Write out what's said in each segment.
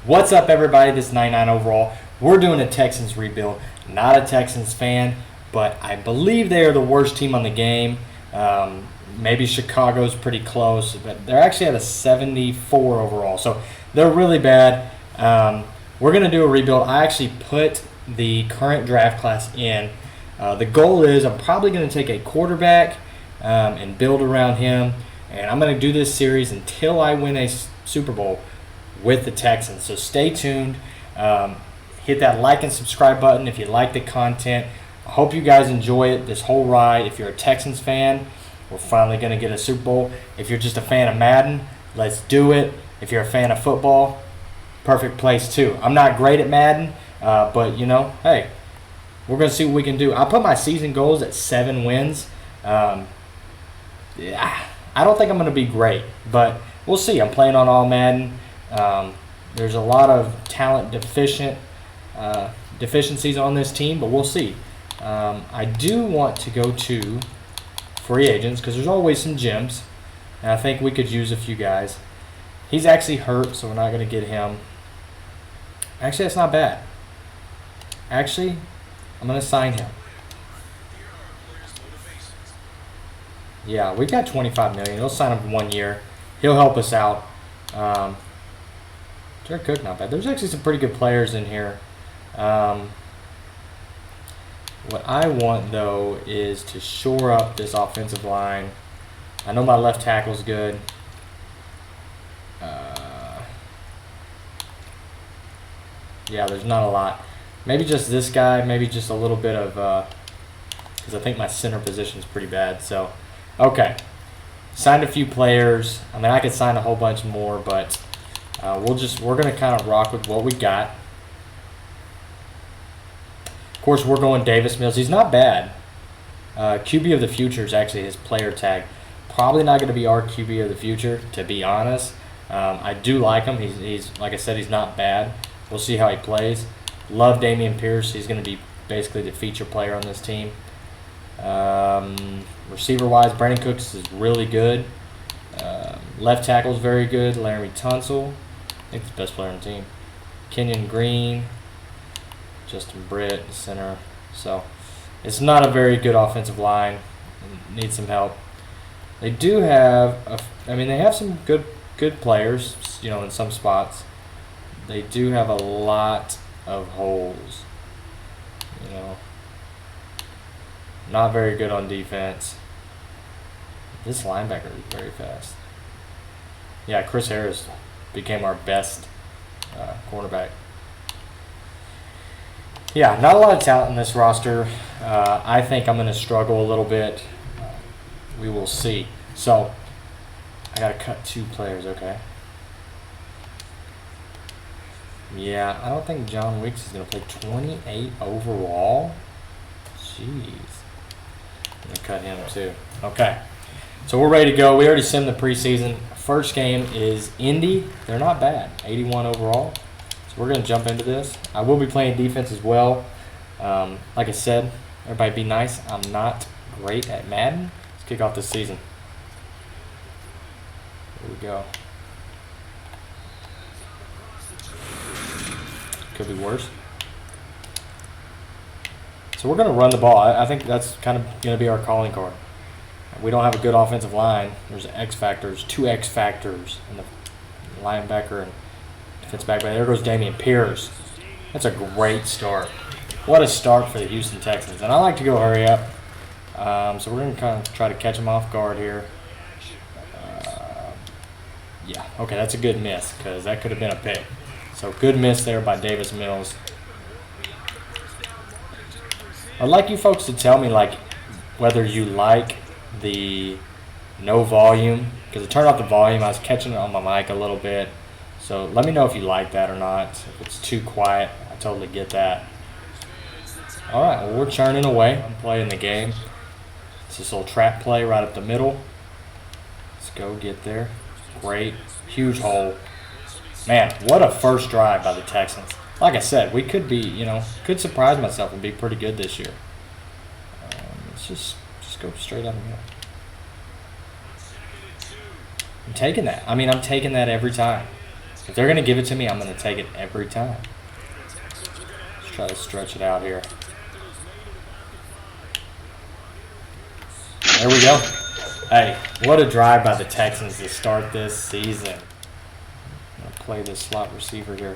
What's up, everybody? This is 99 overall. We're doing a Texans rebuild. Not a Texans fan, but I believe they are the worst team on the game. Maybe Chicago's pretty close, but they're actually at a 74 overall, so they're really bad. We're going to do a rebuild. I actually put the current draft class in. The goal is I'm probably going to take a quarterback and build around him, and I'm going to do this series until I win a Super Bowl with the Texans. So stay tuned. Hit that like and subscribe button if you like the content. I hope you guys enjoy it, this whole ride. If you're a Texans fan, we're finally going to get a Super Bowl. If you're just a fan of Madden, let's do it. If you're a fan of football, perfect place too. I'm not great at Madden, but hey, we're going to see what we can do. I put my season goals at 7 wins. I don't think I'm going to be great, but we'll see. I'm playing on all Madden. There's a lot of talent deficiencies on this team, but we'll see. I do want to go to free agents because there's always some gems, and I think we could use a few guys. He's actually hurt, so we're not going to get him. Actually, that's not bad. Actually, I'm going to sign him. Yeah, we've got $25 million. He'll sign him for 1 year. He'll help us out. Jared Cook, not bad. There's actually some pretty good players in here. What I want, though, is to shore up this offensive line. I know my left tackle's good. Yeah, there's not a lot. Maybe just this guy. Maybe just a little bit of because I think my center position is pretty bad. So, okay. Signed a few players. I mean, I could sign a whole bunch more, but we're gonna kind of rock with what we got. Of course, we're going Davis Mills. He's not bad. QB of the future is actually his player tag. Probably not going to be our QB of the future, to be honest. I do like him. He's like I said, he's not bad. We'll see how he plays. Love Dameon Pierce. He's going to be basically the feature player on this team. Receiver-wise, Brandon Cooks is really good. Left tackle is very good. Laramie Tunsil, I think he's the best player on the team. Kenyon Green, Justin Britt, center. So it's not a very good offensive line. Needs some help. They do have, they have some good players, in some spots. They do have a lot of holes. Not very good on defense. This linebacker is very fast. Yeah, Chris Harris became our best cornerback. Yeah, not a lot of talent in this roster. I think I'm going to struggle a little bit. We will see. So, I got to cut 2 players, okay. Yeah, I don't think John Weeks is going to play 28 overall. Jeez. I'm going to cut him too. Okay. So we're ready to go. We already simmed the preseason. First game is Indy. They're not bad. 81 overall. So we're going to jump into this. I will be playing defense as well. Like I said, everybody be nice. I'm not great at Madden. Let's kick off this season. Here we go. Could be worse. So we're going to run the ball. I think that's kind of going to be our calling card. We don't have a good offensive line. There's X factors, 2 X factors, in the linebacker and defensive back. There goes Dameon Pierce. That's a great start. What a start for the Houston Texans. And I like to go hurry up. So we're going to kind of try to catch them off guard here. Yeah, okay, that's a good miss because that could have been a pick. So good miss there by Davis Mills. I'd like you folks to tell me whether you like the no volume, because I turned off the volume. I was catching it on my mic a little bit. So let me know if you like that or not. If it's too quiet, I totally get that. All right, well, we're churning away. I'm playing the game. It's this little trap play right up the middle. Let's go get there. Great. Huge hole. Man, what a first drive by the Texans. Like I said, we could be, could surprise myself and be pretty good this year. Let's just go straight up the middle. I'm taking that. I'm taking that every time. If they're going to give it to me, I'm going to take it every time. Let's try to stretch it out here. There we go. Hey, what a drive by the Texans to start this season. I'm going to play this slot receiver here.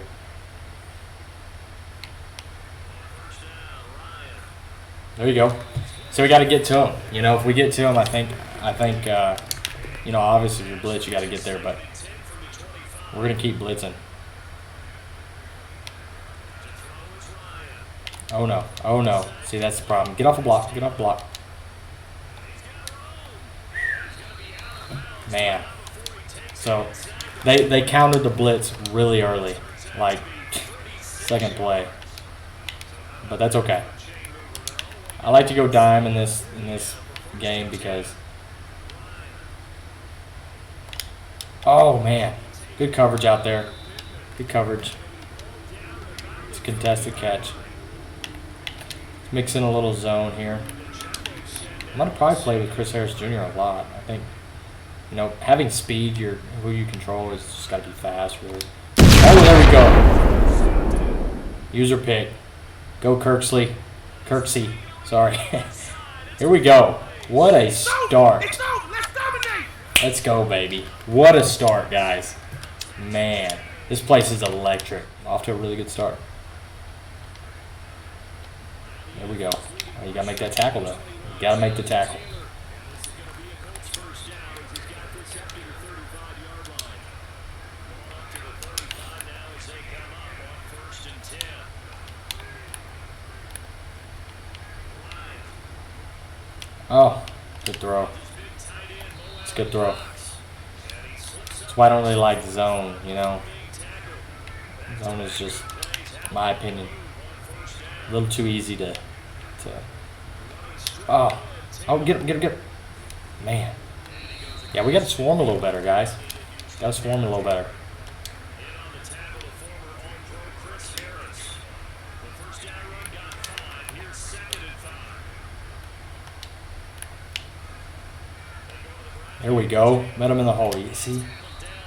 There you go. So we got to get to him. You know, if we get to him, I think, you know, obviously if you blitz, you got to get there, but we're going to keep blitzing. Oh, no. Oh, no. See, that's the problem. Get off the block. Get off the block. Man. So, they countered the blitz really early. Like, second play. But that's okay. I like to go dime in this game because... Oh, man. Good coverage out there. Good coverage. It's a contested catch. Mix in a little zone here. I'm going to probably play with Chris Harris Jr. a lot. I think, you know, having speed, who you control is just got to be fast, really. Oh, there we go. User pick. Go Kirksey. Sorry. Here we go. What a start. Let's go, baby. What a start, guys. Man, this place is electric. Off to a really good start. There we go. Oh, you got to make that tackle, though. You got to make the tackle. Oh, good throw. It's a good throw. That's why I don't really like zone, you know. Zone is just, in my opinion, a little too easy to oh, get him. Man. Yeah, we got to swarm a little better, guys. Got to swarm a little better. There we go. Met him in the hole. You see?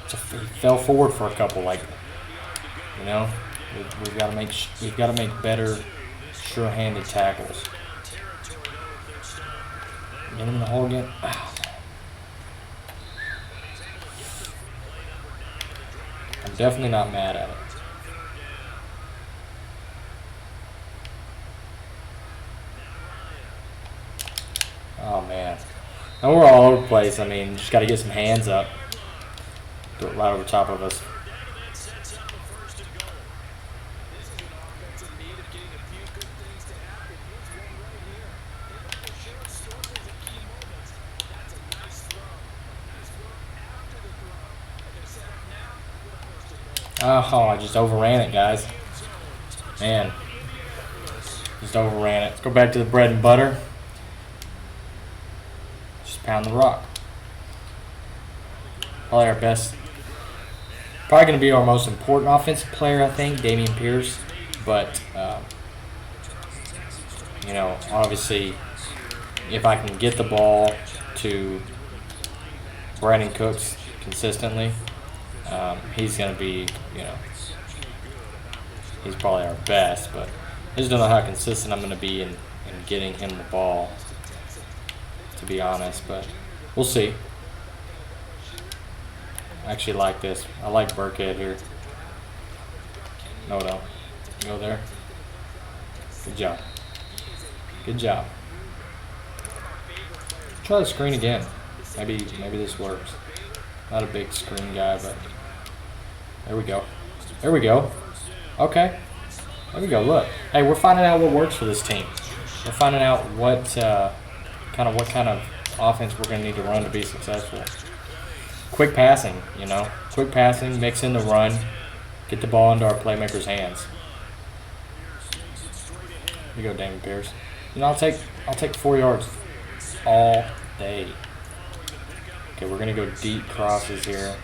He fell forward for a couple. Like, you know, we've got to make better, sure-handed tackles. Get him in the hole again. Oh, I'm definitely not mad at it. Oh man. And we're all over the place. I mean, just got to get some hands up. Do it right over top of us. Oh, I just overran it, guys. Man. Just overran it. Let's go back to the bread and butter. Just pound the rock. Probably our best. Probably going to be our most important offensive player, I think, Dameon Pierce. But, you know, obviously, if I can get the ball to Brandon Cooks consistently, he's going to be, you know, he's probably our best, but I just don't know how consistent I'm going to be in getting him the ball, to be honest, but we'll see. I actually like this. I like Burkhead here. No, don't. Go there. Good job. Good job. Try the screen again. Maybe this works. Not a big screen guy, but there we go. There we go. Okay. There we go. Look. Hey, we're finding out what works for this team. We're finding out what kind of offense we're going to need to run to be successful. Quick passing, you know. Quick passing, mix in the run, get the ball into our playmakers' hands. Here you go, Dameon Pierce. You know, I'll take 4 yards all day. Okay, we're gonna go deep crosses here.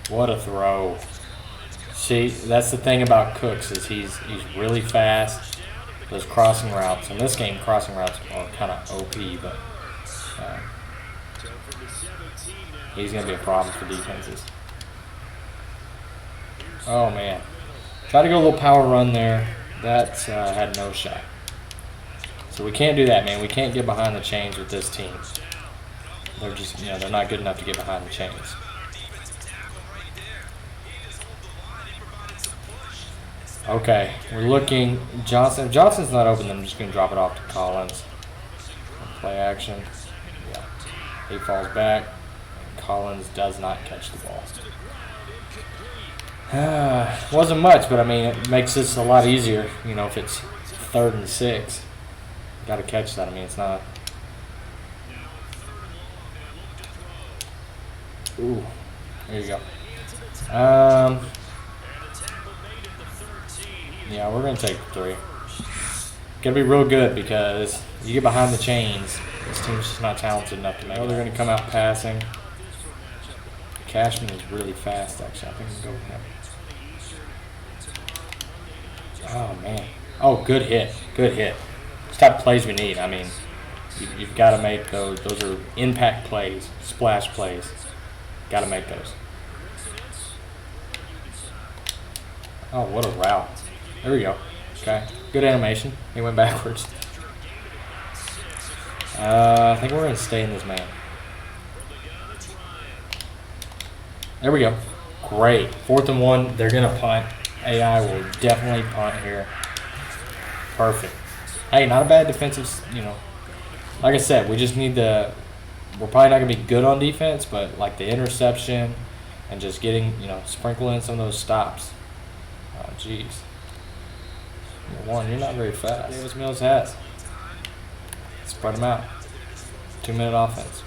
What a throw! See, that's the thing about Cooks is he's really fast. Those crossing routes in this game, crossing routes are kind of OP, but He's going to be a problem for defenses. Oh, man. Try to go a little power run there. That had no shot. So we can't do that, man. We can't get behind the chains with this team. They're just, they're not good enough to get behind the chains. Okay, we're looking. Johnson. If Johnson's not open, then I'm just going to drop it off to Collins. Play action. Yeah. He falls back. Collins does not catch the ball. Wasn't much, but I mean, it makes this a lot easier. If it's 3rd and 6, got to catch that. I mean, it's not. Ooh, there you go. Yeah, we're gonna take 3. Gotta be real good because you get behind the chains. This team's just not talented enough to make. They're gonna come out passing. Cashman is really fast, actually. I think we can go with him. Oh man. Oh, good hit. Good hit. It's the type of plays we need. I mean, you've got to make those. Those are impact plays, splash plays. Got to make those. Oh, what a route. There we go. Okay. Good animation. He went backwards. I think we're going to stay in this man. There we go. Great. 4th and 1. They're going to punt. AI will definitely punt here. Perfect. Hey, not a bad defensive, Like I said, we just need we're probably not going to be good on defense, but like the interception and just getting, sprinkling some of those stops. Oh, jeez. Number 1, you're not very fast. Davis Mills has. Spread them out. 2-minute offense.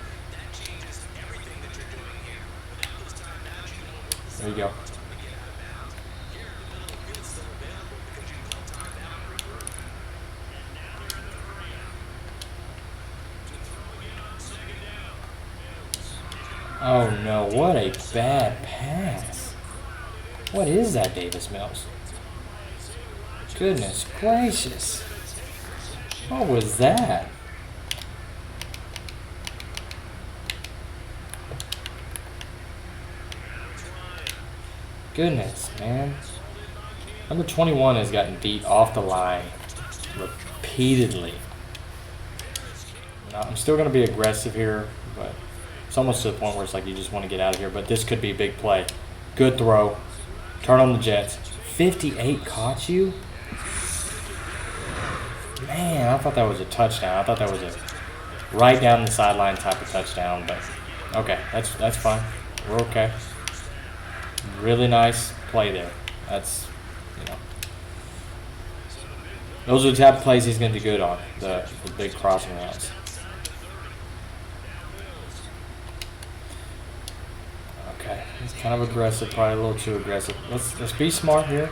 There you go. Oh no, what a bad pass. What is that, Davis Mills? Goodness gracious. What was that? Goodness, man. Number 21 has gotten beat off the line repeatedly. Now, I'm still going to be aggressive here, but it's almost to the point where it's like you just want to get out of here. But this could be a big play. Good throw. Turn on the Jets. 58 caught you? Man, I thought that was a touchdown. I thought that was a right down the sideline type of touchdown. But okay, that's fine. We're okay. Really nice play there. That's, those are the type of plays he's going to do good on, the big crossing routes. Okay, it's kind of aggressive, probably a little too aggressive. Let's be smart here.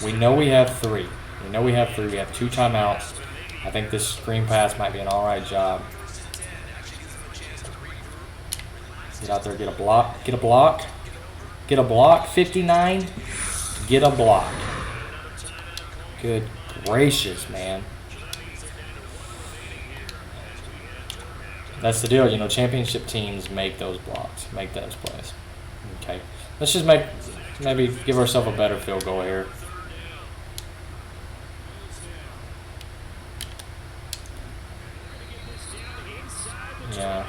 We know we have 3. We have 2 timeouts. I think this screen pass might be an all right job. Get out there, get a block. Get a block. Get a block. 59. Get a block. Good gracious, man. That's the deal. Championship teams make those blocks, make those plays. Okay. Let's just maybe give ourselves a better field goal here. Yeah.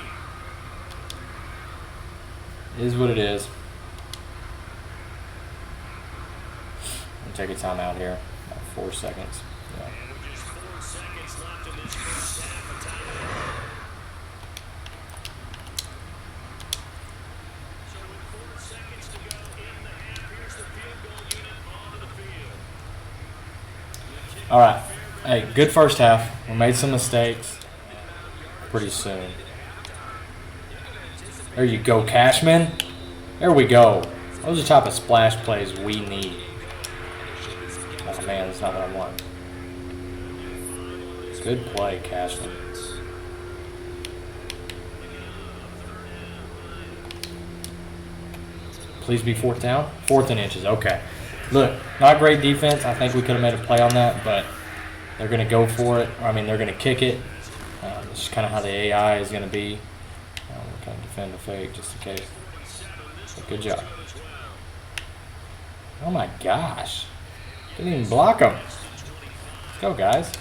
It is what it is. I'll take a timeout here. About 4 seconds. Yeah. All right. Hey, good first half. We made some mistakes pretty soon. There you go, Cashman. There we go. Those are the type of splash plays we need. Oh, man, that's not what I want. Good play, Cashman. Please be 4th down. 4th and inches. Okay. Look, not great defense. I think we could have made a play on that, but they're going to go for it. I mean, they're going to kick it. This is kind of how the AI is going to be. We're going to defend the fake just in case. Good job. Oh my gosh. Didn't even block him. Let's go, guys.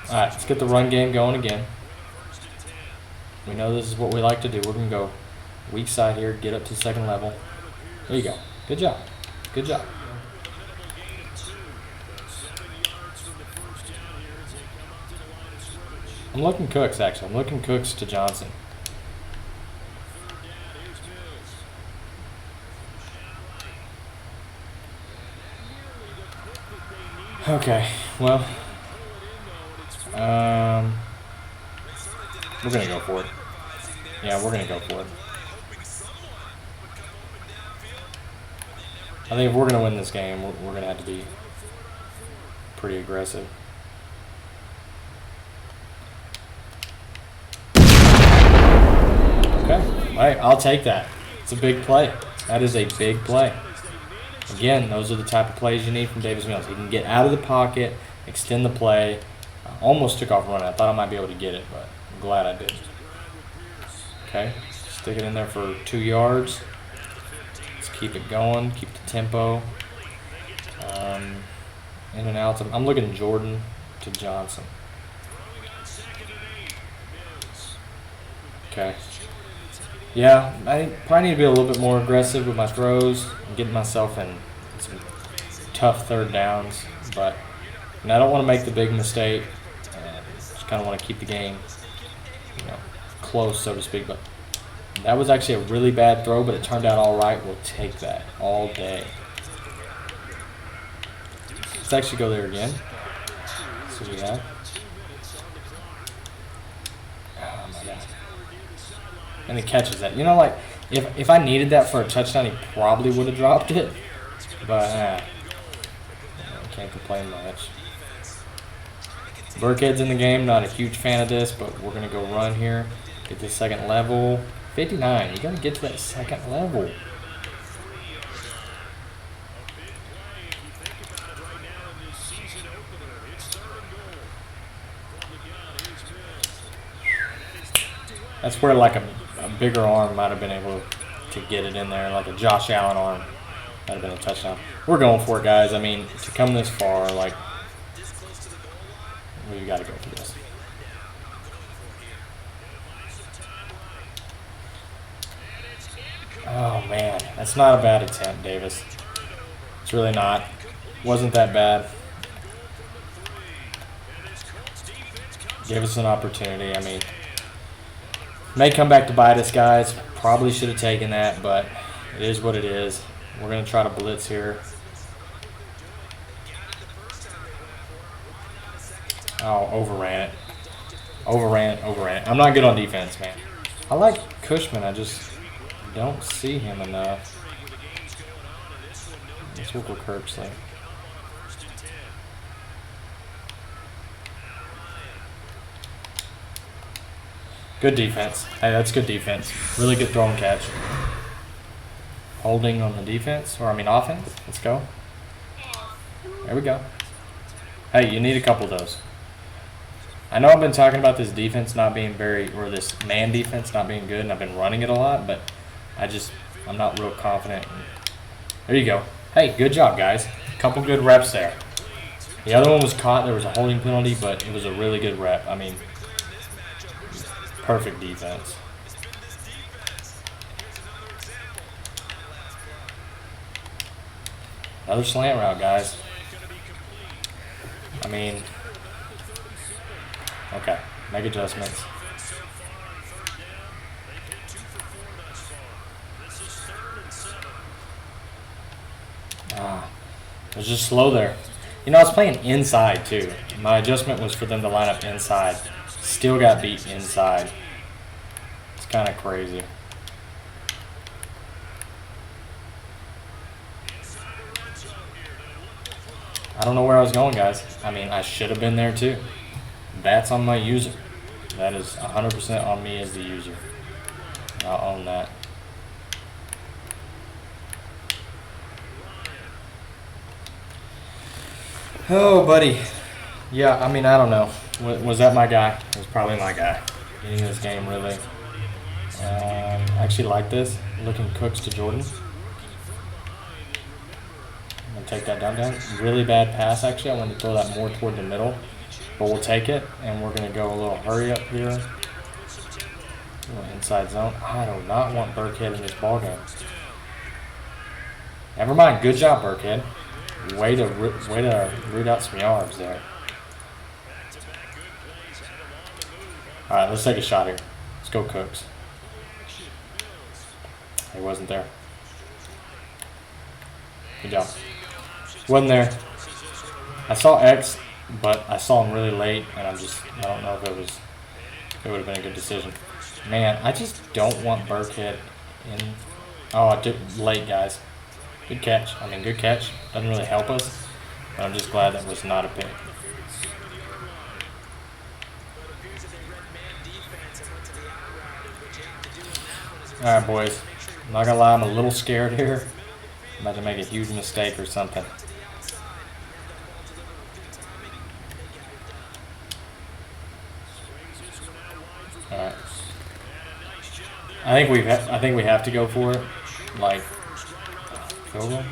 Alright, let's get the run game going again. We know this is what we like to do. We're going to go weak side here, get up to second level. There you go. Good job. Good job. I'm looking Cooks, actually. I'm looking Cooks to Johnson. Okay, well, we're going to go for it. Yeah, we're going to go for it. I think if we're going to win this game, we're going to have to be pretty aggressive. Okay, all right, I'll take that. It's a big play. That is a big play. Again, those are the type of plays you need from Davis Mills. He can get out of the pocket, extend the play. Almost took off running. I thought I might be able to get it, but I'm glad I didn't. Okay, stick it in there for 2 yards. Let's keep it going, keep the tempo. In and out. I'm looking Jordan to Johnson. Okay. Yeah, I probably need to be a little bit more aggressive with my throws and getting myself in some tough third downs. But I don't want to make the big mistake. Just kind of want to keep the game, close, so to speak. But that was actually a really bad throw, but it turned out all right. We'll take that all day. Let's actually go there again. See what we have. Oh my God. And he catches that. Like, if I needed that for a touchdown, he probably would have dropped it. But, can't complain much. Burkhead's in the game. Not a huge fan of this, but we're going to go run here. Get to second level. 59. You got to get to that second level. That's where, like, a bigger arm might have been able to get it in there. Like a Josh Allen arm. Might have been a touchdown. We're going for it, guys. I mean, to come this far, like, we've got to go for this. Oh, man. That's not a bad attempt, Davis. It's really not. Wasn't that bad. Gave us an opportunity. I mean, may come back to bite us, guys. Probably should have taken that, but it is what it is. We're going to try to blitz here. Oh, overran it. Overran it. I'm not good on defense, man. I like Cushman. I just don't see him enough. Let's work with Kirksley. Good defense. Hey, that's good defense. Really good throw and catch. Holding on the defense, offense. Let's go. There we go. Hey, you need a couple of those. I know I've been talking about this defense not being this man defense not being good, and I've been running it a lot, but I'm not real confident. There you go. Hey, good job, guys. Couple good reps there. The other one was caught. There was a holding penalty, but it was a really good rep. Perfect defense. Another slant route, guys. Okay, make adjustments. It was just slow there. I was playing inside too. My adjustment was for them to line up inside. Still got beat inside. It's kind of crazy. I don't know where I was going, guys. I should have been there too. That's on my user. That is 100% on me as the user. I'll own that. Oh, buddy. Yeah, I don't know. Was that my guy? It was probably my guy. in this game, really. I actually like this. Looking Cooks to Jordan. I'm going to take that down. Really bad pass, actually. I wanted to throw that more toward the middle. But we'll take it, and we're going to go a little hurry up here. A little inside zone. I do not want Burkhead in this ballgame. Never mind. Good job, Burkhead. Way to root out some yards there. All right, let's take a shot here. Let's go Cooks. He wasn't there. Good job. Wasn't there. I saw X, but I saw him really late, and I don't know if it would have been a good decision. Man, I just don't want Burkhead in. Oh, I did late, guys. Good catch. I mean, good catch. Doesn't really help us, but I'm just glad that was not a pick. All right, boys. I'm not gonna lie, I'm a little scared here. I'm about to make a huge mistake or something. All right. I think we have to go for it. Like field goal.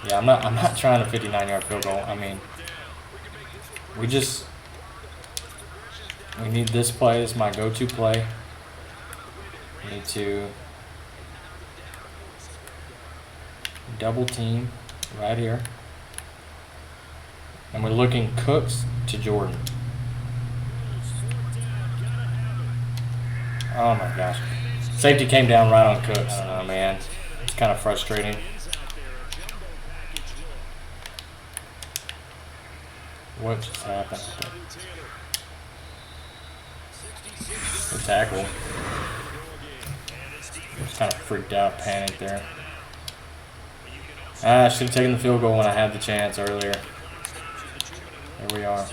Yeah, I'm not trying a 59-yard field goal. I mean, we need this play. This is my go-to play. We need to double team right here. And we're looking Cooks to Jordan. Oh my gosh. Safety came down right on Cooks. I don't know, man. It's kind of frustrating. What just happened? Good tackle. Just kind of freaked out, panicked there. I should have taken the field goal when I had the chance earlier. Here we are.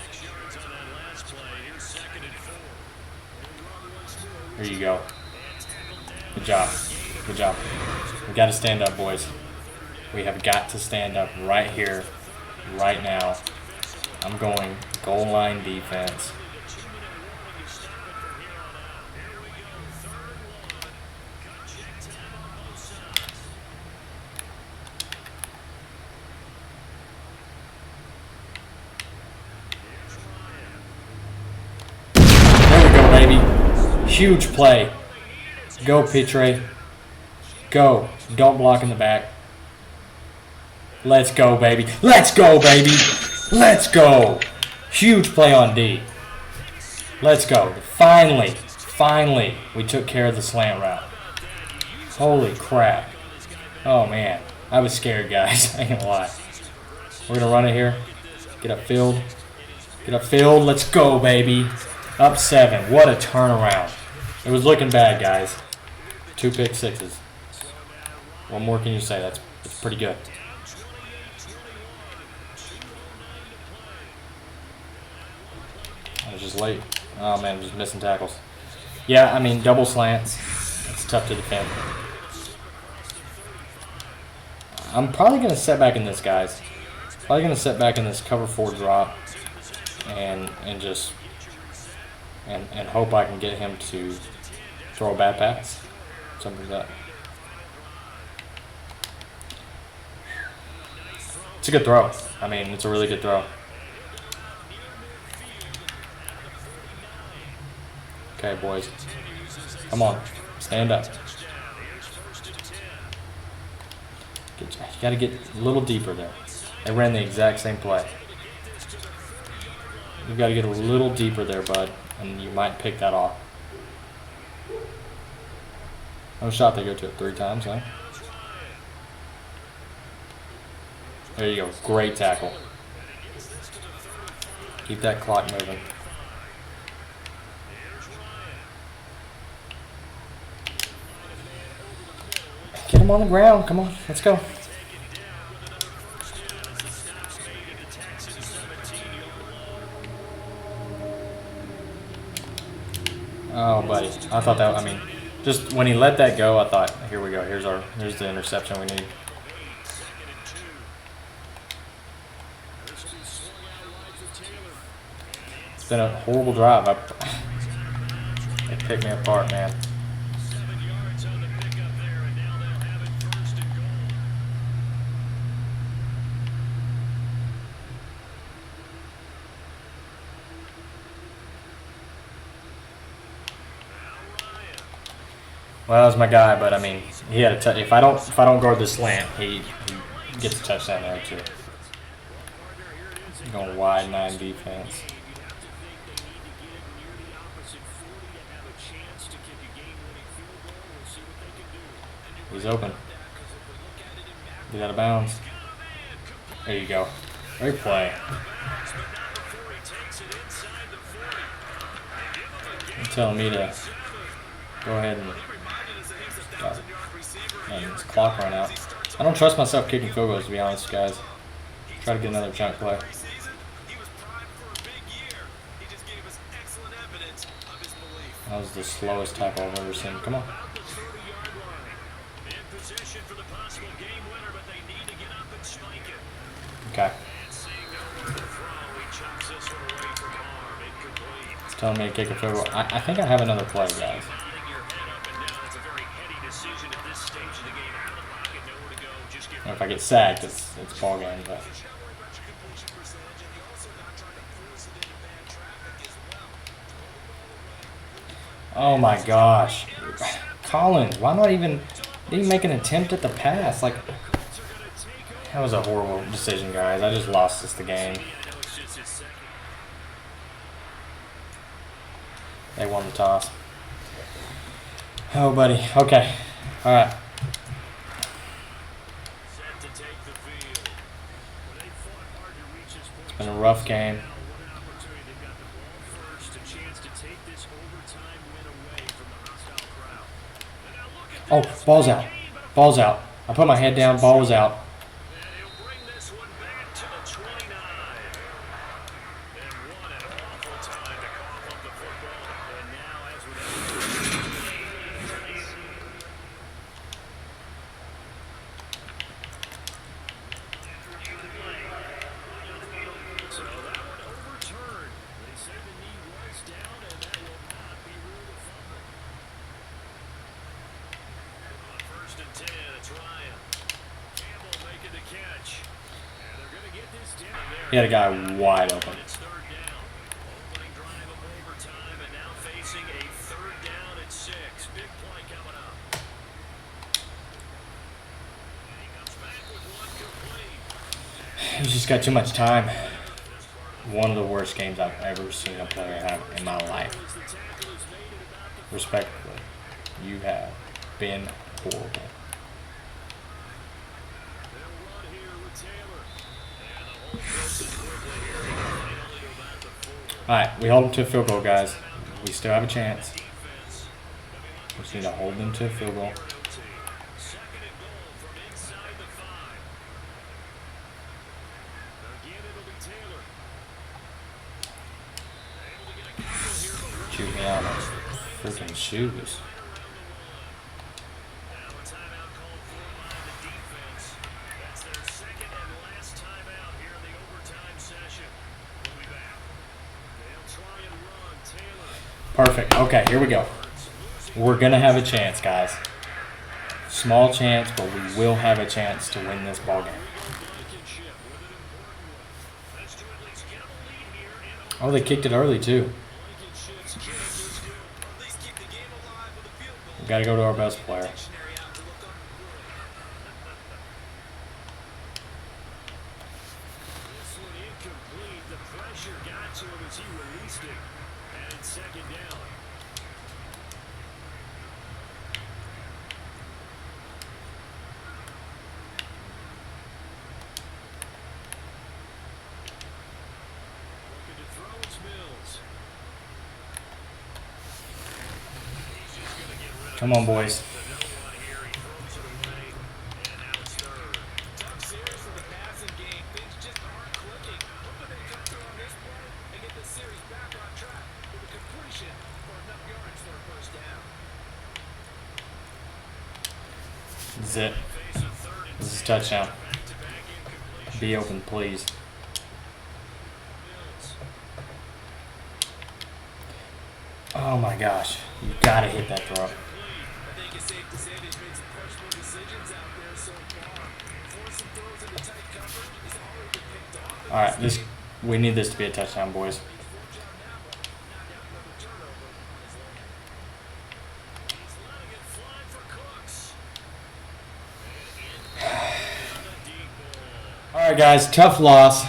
Here you go. Good job. Good job. We got to stand up, boys. We have got to stand up right here, right now. I'm going goal line defense. There we go, baby. Huge play. Go, Pitre. Go. Don't block in the back. Let's go, baby. Let's go, baby. Let's go. Huge play on D. Let's go. Finally, we took care of the slant route. Holy crap. Oh, man. I was scared, guys. I ain't gonna lie. We're going to run it here. Get upfield. Get upfield. Let's go, baby. Up 7. What a turnaround. It was looking bad, guys. 2 pick sixes. What more can you say? That's pretty good. I was just late. Oh, man, I'm just missing tackles. Yeah, I mean, double slants. It's tough to defend. I'm probably going to set back in this, guys. Probably going to set back in this cover 4 drop and hope I can get him to throw a bad pass. Something like that. It's a good throw. I mean, it's a really good throw. Okay, boys. Come on. Stand up. You got to get a little deeper there. They ran the exact same play. You've got to get a little deeper there, bud, and you might pick that off. No shot they go to it 3 times, huh? There you go. Great tackle. Keep that clock moving. Get him on the ground. Come on. Let's go. Oh, buddy. I thought that, I mean, just when he let that go, I thought, here we go. Here's the interception we need. It's been a horrible drive. pick me apart, man. Well, that was my guy, but I mean, he had a touch. If I don't guard the slant, he gets a touchdown there too. Going wide 9 defense. He's open. He's out of bounds. There you go. Great play. You're telling me to go ahead and his clock run out. I don't trust myself kicking field goals, to be honest, guys. Try to get another chunk play. That was the slowest tackle I've ever seen. Come on. Okay. It's telling me to kick a field goal. I think I have another play, guys. If I get sacked, it's ball game. But oh my gosh, Collins! Why not even make an attempt at the pass? Like, that was a horrible decision, guys. I just lost us the game. They won the toss. Oh, buddy. Okay. All right. It's been a rough game. Oh, ball's out. Ball's out. I put my head down. Ball was out. He had a guy wide open. He's just got too much time. One of the worst games I've ever seen a player have in my life. Respectfully, you have been horrible. Alright, we hold them to a field goal, guys. We still have a chance. We just need to hold them to a field goal. Shoot me out of freaking shoes. Perfect. Okay, here we go. We're going to have a chance, guys. Small chance, but we will have a chance to win this ball game. Oh, they kicked it early, too. We've got to go to our best player. Come on, boys. This is it. This is a touchdown. Be open, please. Oh Oh my gosh. You got to hit that throw. All right, we need this to be a touchdown, boys. All right, guys, tough loss.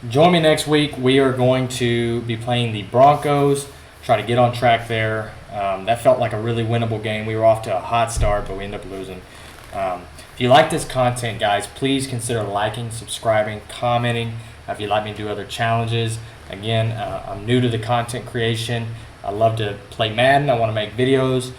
Join me next week. We are going to be playing the Broncos, try to get on track there. That felt like a really winnable game. We were off to a hot start, but we ended up losing. If you like this content, guys, please consider liking, subscribing, commenting. If you'd like me to do other challenges. Again, I'm new to the content creation. I love to play Madden. I want to make videos.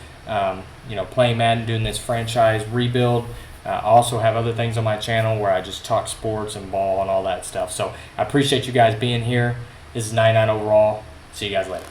Playing Madden, doing this franchise rebuild. I also have other things on my channel where I just talk sports and ball and all that stuff. So I appreciate you guys being here. This is 99 overall. See you guys later.